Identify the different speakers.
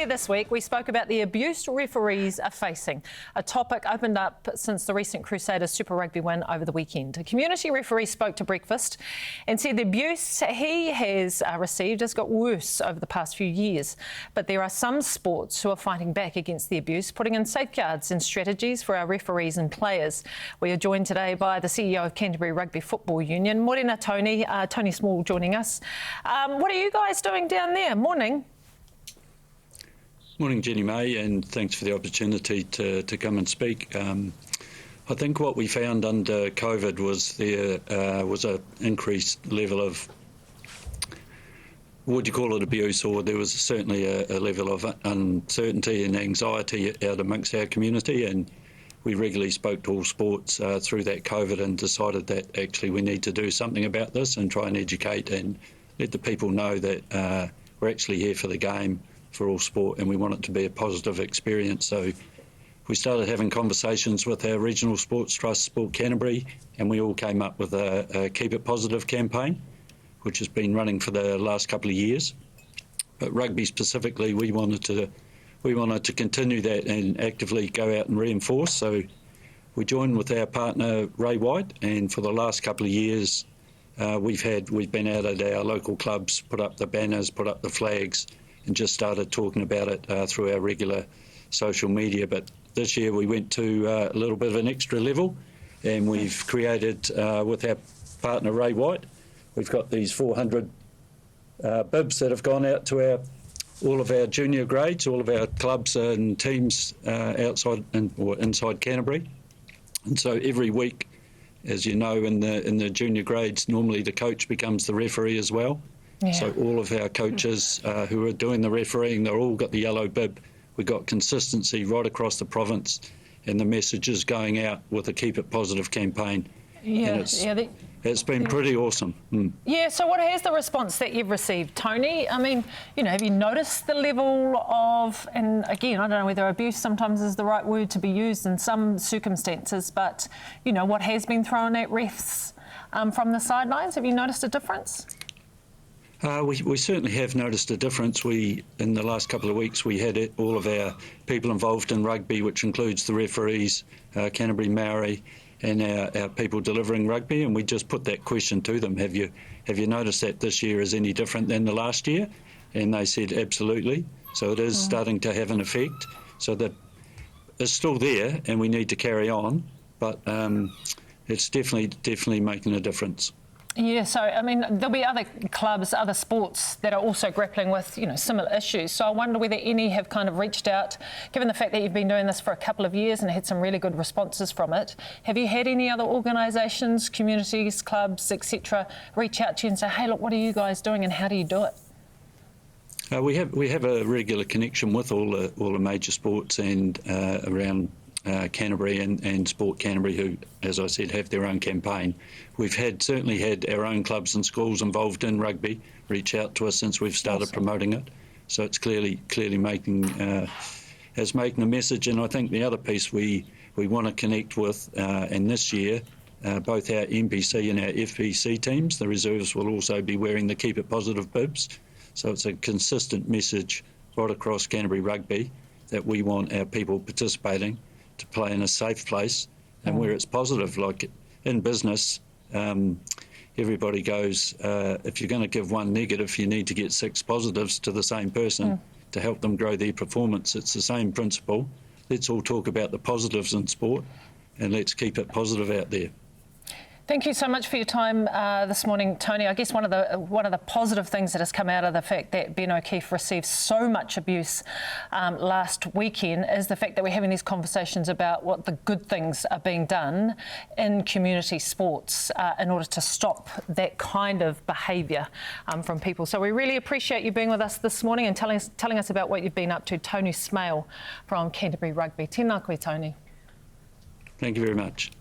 Speaker 1: this week, we spoke about the abuse referees are facing, a topic opened up since the recent Crusaders Super Rugby win over the weekend. A community referee spoke to Breakfast and said the abuse he has received has got worse over the past few years. But there are some sports who are fighting back against the abuse, putting in safeguards and strategies for our referees and players. We are joined today by the CEO of Canterbury Rugby Football Union. Morena, Tony. Tony Smail joining us. What are you guys doing down there? Morning.
Speaker 2: Morning, Jenny May, and thanks for the opportunity to come and speak. I think what we found under COVID was there was an increased level of, would you call it abuse, or there was certainly a level of uncertainty and anxiety out amongst our community, and we regularly spoke to all sports through that COVID and decided that actually we need to do something about this and try and educate and let the people know that we're actually here for the game, for all sport, and we want it to be a positive experience. So we started having conversations with our regional sports trust, Sport Canterbury, and we all came up with a Keep It Positive campaign, which has been running for the last couple of years. But rugby specifically, we wanted to continue that and actively go out and reinforce. So we joined with our partner Ray White, and for the last couple of years we've been out at our local clubs, put up the banners, put up the flags, and just started talking about it through our regular social media. But this year we went to a little bit of an extra level, and we've created, with our partner Ray White, we've got these 400 bibs that have gone out to all of our junior grades, all of our clubs and teams outside or inside Canterbury. And so every week, as you know, in the junior grades, normally the coach becomes the referee as well. Yeah. So all of our coaches who are doing the refereeing, they've all got the yellow bib. We've got consistency right across the province, and the message is going out with a Keep It Positive campaign.
Speaker 1: Yeah,
Speaker 2: it's been pretty awesome.
Speaker 1: Yeah, so what has the response that you've received, Tony? I mean, have you noticed the level of, and again, I don't know whether abuse sometimes is the right word to be used in some circumstances, but, what has been thrown at refs from the sidelines? Have you noticed a difference?
Speaker 2: We certainly have noticed a difference. In the last couple of weeks, we had all of our people involved in rugby, which includes the referees, Canterbury Maori, and our people delivering rugby, and we just put that question to them: Have you noticed that this year is any different than the last year? And they said absolutely. So it is starting to have an effect. So that it's still there, and we need to carry on, but it's definitely making a difference.
Speaker 1: Yeah, so, I mean, there'll be other clubs, other sports that are also grappling with, similar issues. So I wonder whether any have kind of reached out, given the fact that you've been doing this for a couple of years and had some really good responses from it. Have you had any other organisations, communities, clubs, etc., reach out to you and say, hey, look, what are you guys doing and how do you do it?
Speaker 2: We have a regular connection with all the major sports and around Canterbury and Sport Canterbury, who, as I said, have their own campaign. We've certainly had our own clubs and schools involved in rugby reach out to us since we've started promoting it. So it's clearly making a message. And I think the other piece we want to connect with, and this year, both our NPC and our FPC teams, the reserves, will also be wearing the Keep It Positive bibs. So it's a consistent message right across Canterbury Rugby that we want our people participating to play in a safe place and where it's positive. Like in business, everybody goes, if you're going to give one negative, you need to get 6 positives to the same person to help them grow their performance. It's the same principle. Let's all talk about the positives in sport, and let's keep it positive out there.
Speaker 1: Thank you so much for your time this morning, Tony. I guess one of the positive things that has come out of the fact that Ben O'Keefe received so much abuse last weekend is the fact that we're having these conversations about what the good things are being done in community sports in order to stop that kind of behaviour from people. So we really appreciate you being with us this morning and telling us about what you've been up to. Tony Smail from Canterbury Rugby. Tēnā koe, Tony.
Speaker 2: Thank you very much.